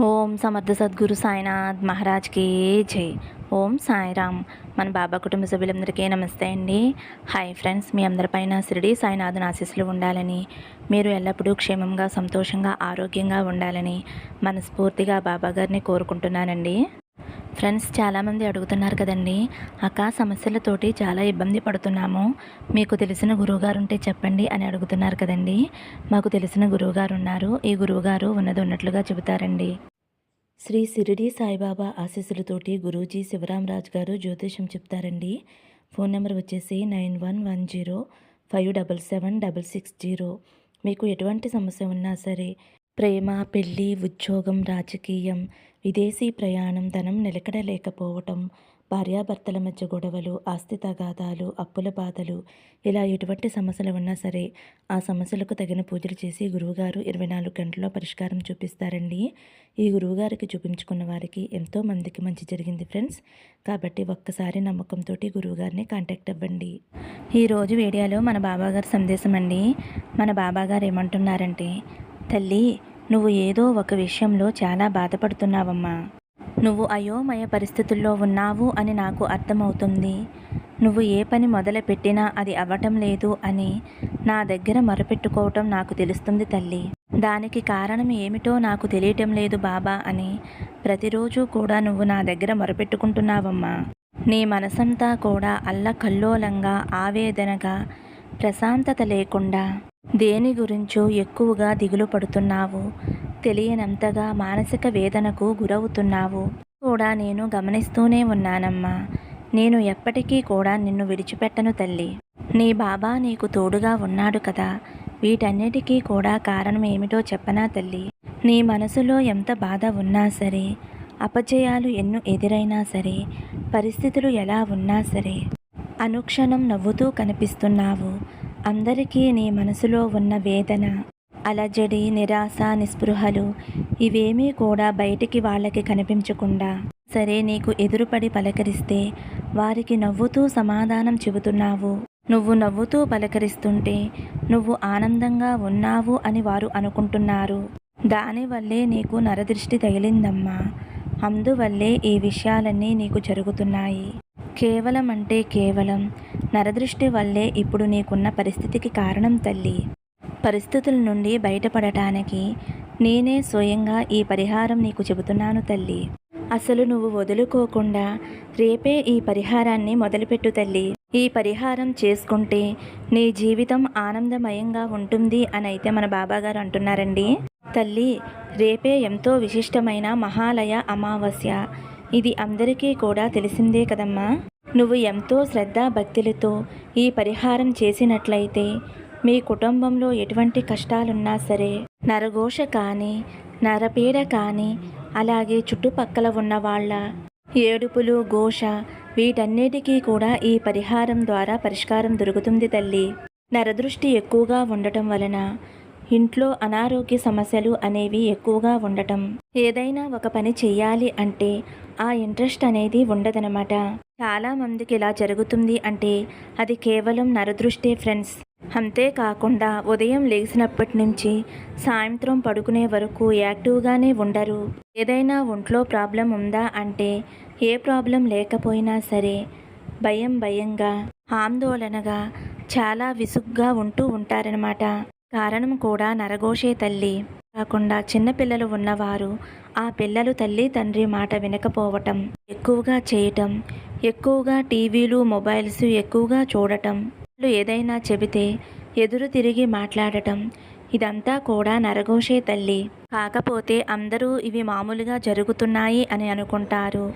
ఓం సమర్థ సద్గురు సాయినాథ్ మహారాజ్కి జై. ఓం సాయిరామ్. మన బాబా కుటుంబ సభ్యులందరికీ నమస్తే అండి. హాయ్ ఫ్రెండ్స్, మీ అందరిపైన షిరిడి సాయినాథుని ఆశీస్సులు ఉండాలని, మీరు ఎల్లప్పుడూ క్షేమంగా సంతోషంగా ఆరోగ్యంగా ఉండాలని మనస్ఫూర్తిగా బాబా గారిని కోరుకుంటున్నానండి. ఫ్రెండ్స్, చాలామంది అడుగుతున్నారు కదండి, అక్క సమస్యలతోటి చాలా ఇబ్బంది పడుతున్నాము, మీకు తెలిసిన గురువుగారు ఉంటే చెప్పండి అని అడుగుతున్నారు కదండి. మాకు తెలిసిన గురువుగారు ఉన్నారు. ఈ గురువుగారు ఉన్నది ఉన్నట్లుగా చెబుతారండి. శ్రీ షిరిడి సాయిబాబా ఆశీస్సులతోటి గురూజీ శివరామరాజు గారు జ్యోతిషం చెప్తారండి. ఫోన్ నెంబర్ వచ్చేసి 9110577660. మీకు ఎటువంటి సమస్య ఉన్నా సరే, ప్రేమ, పెళ్ళి, ఉద్యోగం, రాజకీయం, విదేశీ ప్రయాణం, ధనం నిలకడ లేకపోవటం, భార్యాభర్తల మధ్య గొడవలు, ఆస్తి తగాదాలు, అప్పుల బాధలు, ఇలా ఎటువంటి సమస్యలు ఉన్నా సరే ఆ సమస్యలకు తగిన పూజలు చేసి గురువుగారు 24 గంటల్లో పరిష్కారం చూపిస్తారండి. ఈ గురువుగారికి చూపించుకున్న వారికి ఎంతోమందికి మంచి జరిగింది ఫ్రెండ్స్. కాబట్టి ఒక్కసారి నమ్మకంతో గురువుగారిని కాంటాక్ట్ అవ్వండి. ఈరోజు వీడియోలో మన బాబాగారి సందేశం అండి. మన బాబాగారు ఏమంటున్నారంటే, తల్లి, నువ్వు ఏదో ఒక విషయంలో చాలా బాధపడుతున్నావమ్మా. నువ్వు అయోమయ పరిస్థితుల్లో ఉన్నావు అని నాకు అర్థమవుతుంది. నువ్వు ఏ పని మొదలుపెట్టినా అది అవ్వటం లేదు అని నా దగ్గర మొరపెట్టుకోవటం నాకు తెలుస్తుంది తల్లి. దానికి కారణం ఏమిటో నాకు తెలియటం లేదు బాబా అని ప్రతిరోజు కూడా నువ్వు నా దగ్గర మొరపెట్టుకుంటున్నావమ్మా. నీ మనసంతా కూడా అల్లకల్లోలంగా, ఆవేదనగా, ప్రశాంతత లేకుండా, దేని గురించో ఎక్కువగా దిగులు పడుతున్నావు. తెలియనంతగా మానసిక వేదనకు గురవుతున్నావు కూడా నేను గమనిస్తూనే ఉన్నానమ్మా. నేను ఎప్పటికీ కూడా నిన్ను విడిచిపెట్టను తల్లి. నీ బాబా నీకు తోడుగా ఉన్నాడు కదా. వీటన్నిటికీ కూడా కారణం ఏమిటో చెప్పనా తల్లి. నీ మనసులో ఎంత బాధ ఉన్నా సరే, అపజయాలు ఎన్నో ఎదురైనా సరే, పరిస్థితులు ఎలా ఉన్నా సరే, అనుక్షణం నవ్వుతూ కనిపిస్తున్నావు. అందరికీ నీ మనసులో ఉన్న వేదన, అలజడి, నిరాశ, నిస్పృహలు ఇవేమీ కూడా బయటికి వాళ్ళకి కనిపించకుండా సరే నీకు ఎదురుపడి పలకరిస్తే వారికి నవ్వుతూ సమాధానం చెబుతున్నావు. నువ్వు నవ్వుతూ పలకరిస్తుంటే నువ్వు ఆనందంగా ఉన్నావు అని వారు అనుకుంటున్నారు. దానివల్లే నీకు నరదృష్టి తగిలిందమ్మా. అందువల్లే ఈ విషయాలన్నీ నీకు జరుగుతున్నాయి. కేవలం అంటే కేవలం నరదృష్టి వల్లే ఇప్పుడు నీకున్న పరిస్థితికి కారణం తల్లి. పరిస్థితుల నుండి బయటపడటానికి నేనే స్వయంగా ఈ పరిహారం నీకు చెబుతున్నాను తల్లి. అసలు నువ్వు వదులుకోకుండా రేపే ఈ పరిహారాన్ని మొదలుపెట్టు తల్లి. ఈ పరిహారం చేసుకుంటే నీ జీవితం ఆనందమయంగా ఉంటుంది అని అయితే మన బాబాగారు అంటున్నారండి. తల్లి, రేపే ఎంతో విశిష్టమైన మహాలయ అమావాస్య. ఇది అందరికీ కూడా తెలిసిందే కదమ్మా. నువ్వు ఎంతో శ్రద్ధ భక్తులతో ఈ పరిహారం చేసినట్లయితే మీ కుటుంబంలో ఎటువంటి కష్టాలున్నా సరే, నరఘోష కానీ, నరపీడ కానీ, అలాగే చుట్టుపక్కల ఉన్న వాళ్ళ ఏడుపులు, ఘోష, వీటన్నిటికీ కూడా ఈ పరిహారం ద్వారా పరిష్కారం దొరుకుతుంది తల్లి. నరదృష్టి ఎక్కువగా ఉండటం వలన ఇంట్లో అనారోగ్య సమస్యలు అనేవి ఎక్కువగా ఉండటం, ఏదైనా ఒక పని చెయ్యాలి అంటే ఆ ఇంట్రెస్ట్ అనేది ఉండదనమాట. చాలామందికి ఇలా జరుగుతుంది అంటే అది కేవలం నరదృష్టే ఫ్రెండ్స్. అంతేకాకుండా ఉదయం లేచినప్పటి నుంచి సాయంత్రం పడుకునే వరకు యాక్టివ్గానే ఉండరు. ఏదైనా ఒంట్లో ప్రాబ్లం ఉందా అంటే ఏ ప్రాబ్లం లేకపోయినా సరే భయంగా, ఆందోళనగా, చాలా విసుగ్గా ఉంటూ ఉంటారనమాట. కారణం కూడా నరఘోషే తల్లి. కాకుండా చిన్నపిల్లలు ఉన్నవారు ఆ పిల్లలు తల్లి తండ్రి మాట వినకపోవటం ఎక్కువగా చేయటం, ఎక్కువగా టీవీలు, మొబైల్స్ ఎక్కువగా చూడటం, ఏదైనా చెబితే ఎదురు తిరిగి మాట్లాడటం, ఇదంతా కూడా నరఘోషే తల్లి. కాకపోతే అందరూ ఇవి మామూలుగా జరుగుతున్నాయి అని అనుకుంటారు.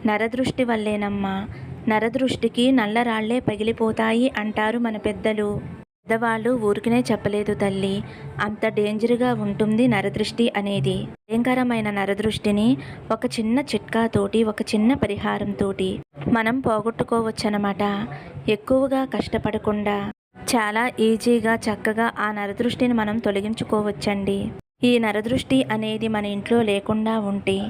నరదృష్టి వల్లేనమ్మా. నరదృష్టికి నల్లరాళ్లే పగిలిపోతాయి అంటారు మన పెద్దలు. పెద్దవాళ్ళు ఊరికనే చెప్పలేదు తల్లి. అంత డేంజర్గా ఉంటుంది నరదృష్టి అనేది. భయంకరమైన నరదృష్టిని ఒక చిన్న చిట్కాతోటి, ఒక చిన్న పరిహారంతోటి మనం పోగొట్టుకోవచ్చనమాట. ఎక్కువగా కష్టపడకుండా చాలా ఈజీగా, చక్కగా ఆ నరదృష్టిని మనం తొలగించుకోవచ్చండి. ఈ నరదృష్టి అనేది మన ఇంట్లో లేకుండా ఉంటే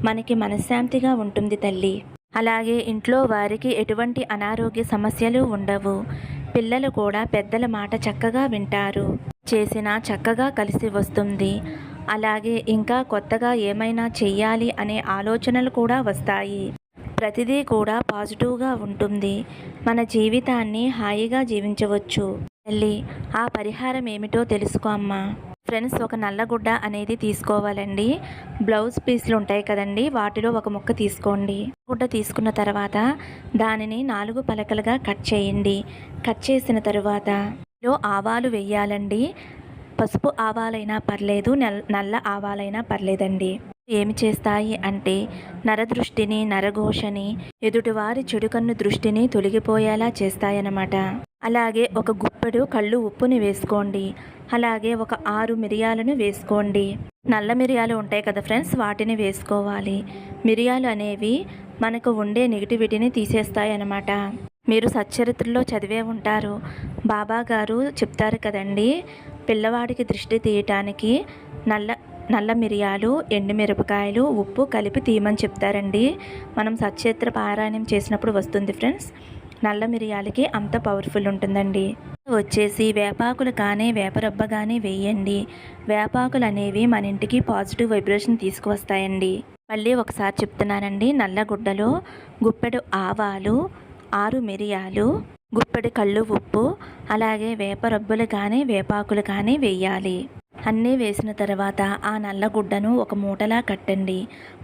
మనకి మనశ్శాంతిగా ఉంటుంది తల్లి. అలాగే ఇంట్లో వారికి ఎటువంటి అనారోగ్య సమస్యలు ఉండవు. పిల్లలు కూడా పెద్దల మాట చక్కగా వింటారు. చేసినా చక్కగా కలిసి వస్తుంది. అలాగే ఇంకా కొత్తగా ఏమైనా చెయ్యాలి అనే ఆలోచనలు కూడా వస్తాయి. ప్రతిదీ కూడా పాజిటివ్గా ఉంటుంది. మన జీవితాన్ని హాయిగా జీవించవచ్చు. తల్లి, ఆ పరిహారం ఏమిటో తెలుసుకో అమ్మా. ఫ్రెండ్స్, ఒక నల్ల గుడ్డ అనేది తీసుకోవాలండి. బ్లౌజ్ పీస్లు ఉంటాయి కదండి, వాటిలో ఒక ముక్క తీసుకోండి. గుడ్డ తీసుకున్న తర్వాత దానిని 4 పలకలుగా కట్ చేయండి. కట్ చేసిన తరువాత ఆవాలు వేయాలండి. పసుపు ఆవాలైనా పర్లేదు, నల్ల ఆవాలైనా పర్లేదండి. ఏమి చేస్తాయి అంటే నరదృష్టిని, నరఘోషని, ఎదుటివారి చెడుకన్ను దృష్టిని తొలగిపోయేలా చేస్తాయన్నమాట. అలాగే ఒక గుప్పెడు కళ్ళు ఉప్పుని వేసుకోండి. అలాగే ఒక 6 మిరియాలను వేసుకోండి. నల్ల మిరియాలు ఉంటాయి కదా ఫ్రెండ్స్, వాటిని వేసుకోవాలి. మిరియాలు అనేవి మనకు ఉండే నెగిటివిటీని తీసేస్తాయి అన్నమాట. మీరు సచ్చరిత్రలో చదివే ఉంటారు. బాబా గారు చెప్తారు కదండి, పిల్లవాడికి దృష్టి తీయటానికి నల్ల మిరియాలు, ఎండుమిరపకాయలు, ఉప్పు కలిపి తీయమని చెప్తారండి. మనం సచ్చరిత్ర పారాయణం చేసినప్పుడు వస్తుంది ఫ్రెండ్స్. నల్ల మిరియాలకి అంత పవర్ఫుల్ ఉంటుందండి. వచ్చేసి వేపాకులు కానీ వేపరబ్బ కానీ వేయండి. వేపాకులు అనేవి మన ఇంటికి పాజిటివ్ వైబ్రేషన్ తీసుకువస్తాయండి. మళ్ళీ ఒకసారి చెప్తున్నానండి, నల్ల గుడ్డలో గుప్పెడు ఆవాలు, 6 మిరియాలు, గుప్పెడు కళ్ళు ఉప్పు, అలాగే వేపరబ్బులు కానీ వేపాకులు కానీ వేయాలి. అన్నీ వేసిన తర్వాత ఆ నల్ల గుడ్డను ఒక మూటలా కట్టండి.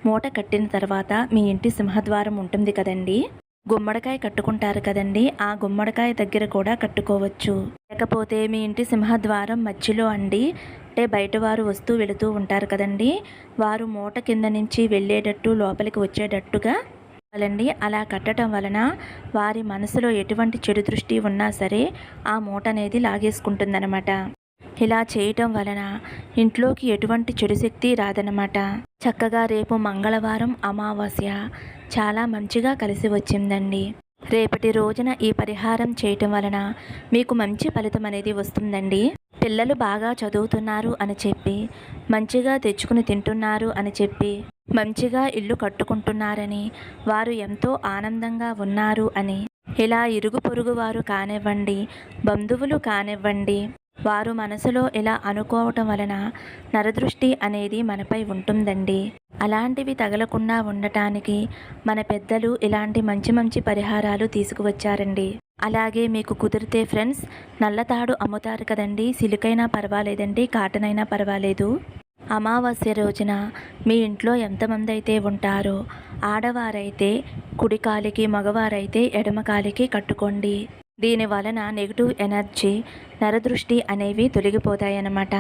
మూట కట్టిన తర్వాత మీ ఇంటి సింహద్వారం ఉంటుంది కదండి, గుమ్మడికాయ కట్టుకుంటారు కదండి, ఆ గుమ్మడికాయ దగ్గర కూడా కట్టుకోవచ్చు. లేకపోతే మీ ఇంటి సింహద్వారం మధ్యలో అండి, అంటే బయట వారు వస్తూ వెళుతూ ఉంటారు కదండి, వారు మూట కింద నుంచి వెళ్ళేటట్టు లోపలికి వచ్చేటట్టుగా అలా కట్టడం వలన వారి మనసులో ఎటువంటి చెడు దృష్టి ఉన్నా సరే ఆ మూట అనేది లాగేసుకుంటుందన్నమాట. ఇలా చేయటం వలన ఇంట్లోకి ఎటువంటి చెడు శక్తి రాదన్నమాట. చక్కగా రేపు మంగళవారం అమావాస్య చాలా మంచిగా కలిసి వచ్చిందండి. రేపటి రోజున ఈ పరిహారం చేయటం వలన మీకు మంచి ఫలితం అనేది వస్తుందండి. పిల్లలు బాగా చదువుతున్నారు అని చెప్పి, మంచిగా తెచ్చుకుని తింటున్నారు అని చెప్పి, మంచిగా ఇల్లు కట్టుకుంటున్నారని, వారు ఎంతో ఆనందంగా ఉన్నారు అని, ఇలా ఇరుగు పొరుగు వారు కానివ్వండి, బంధువులు కానివ్వండి, వారు మనసులో ఇలా అనుకోవటం వలన నరదృష్టి అనేది మనపై ఉంటుందండి. అలాంటివి తగలకుండా ఉండటానికి మన పెద్దలు ఇలాంటి మంచి మంచి పరిహారాలు తీసుకువచ్చారండి. అలాగే మీకు కుదిరితే ఫ్రెండ్స్, నల్లతాడు అమ్ముతారు కదండి, సిలికైనా పర్వాలేదండి, కాటన్ అయినా పర్వాలేదు. అమావాస్య రోజున మీ ఇంట్లో ఎంతమంది అయితే ఉంటారో ఆడవారైతే కుడి కాలికి, మగవారైతే ఎడమ కాలికి కట్టుకోండి. దీని వలన నెగిటివ్ ఎనర్జీ, నరదృష్టి అనేవి తొలగిపోతాయన్నమాట.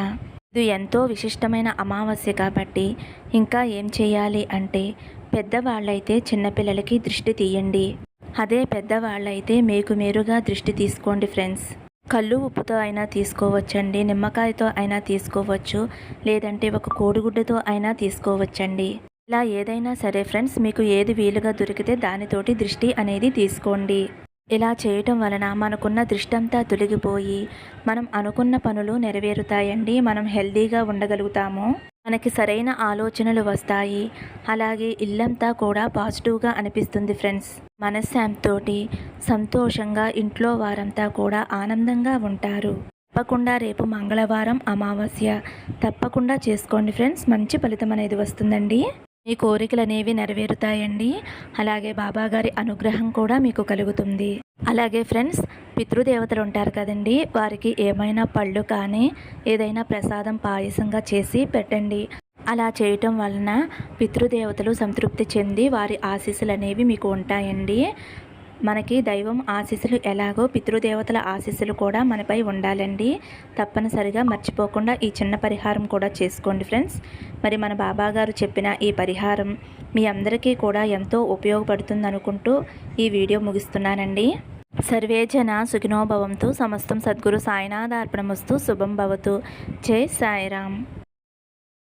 ఇది ఎంతో విశిష్టమైన అమావాస్య కాబట్టి ఇంకా ఏం చేయాలి అంటే, పెద్దవాళ్ళైతే చిన్నపిల్లలకి దృష్టి తీయండి. అదే పెద్దవాళ్ళైతే మీకు మీరుగా దృష్టి తీసుకోండి ఫ్రెండ్స్. కళ్ళు ఉప్పుతో అయినా తీసుకోవచ్చండి, నిమ్మకాయతో అయినా తీసుకోవచ్చు, లేదంటే ఒక కోడిగుడ్డతో అయినా తీసుకోవచ్చండి. ఇలా ఏదైనా సరే ఫ్రెండ్స్, మీకు ఏది వీలుగా దొరికితే దానితోటి దృష్టి అనేది తీసుకోండి. ఇలా చేయటం వలన మనకున్న దృష్టి అంతా తొలగిపోయి మనం అనుకున్న పనులు నెరవేరుతాయండి. మనం హెల్తీగా ఉండగలుగుతాము. మనకి సరైన ఆలోచనలు వస్తాయి. అలాగే ఇల్లంతా కూడా పాజిటివ్గా అనిపిస్తుంది ఫ్రెండ్స్. మనశ్శాంతితోటి సంతోషంగా ఇంట్లో వారంతా కూడా ఆనందంగా ఉంటారు. తప్పకుండా రేపు మంగళవారం అమావాస్య తప్పకుండా చేసుకోండి ఫ్రెండ్స్. మంచి ఫలితం అనేది వస్తుందండి. మీ కోరికలు అనేవి నెరవేరుతాయండి. అలాగే బాబాగారి అనుగ్రహం కూడా మీకు కలుగుతుంది. అలాగే ఫ్రెండ్స్, పితృదేవతలు ఉంటారు కదండి, వారికి ఏమైనా పళ్ళు కానీ ఏదైనా ప్రసాదం పాయసంగా చేసి పెట్టండి. అలా చేయటం వలన పితృదేవతలు సంతృప్తి చెంది వారి ఆశీస్సులు అనేవి మీకు ఉంటాయండి. మనకి దైవం ఆశీస్సులు ఎలాగో పితృదేవతల ఆశీస్సులు కూడా మనపై ఉండాలండి. తప్పనిసరిగా మర్చిపోకుండా ఈ చిన్న పరిహారం కూడా చేసుకోండి ఫ్రెండ్స్. మరి మన బాబాగారు చెప్పిన ఈ పరిహారం మీ అందరికీ కూడా ఎంతో ఉపయోగపడుతుంది అనుకుంటూ ఈ వీడియో ముగిస్తున్నానండి. సర్వే జన సుఖినో భవంతు. సమస్తం సద్గురు సాయినాథార్పణమస్తు. శుభం భవతు. జై సాయిరామ్.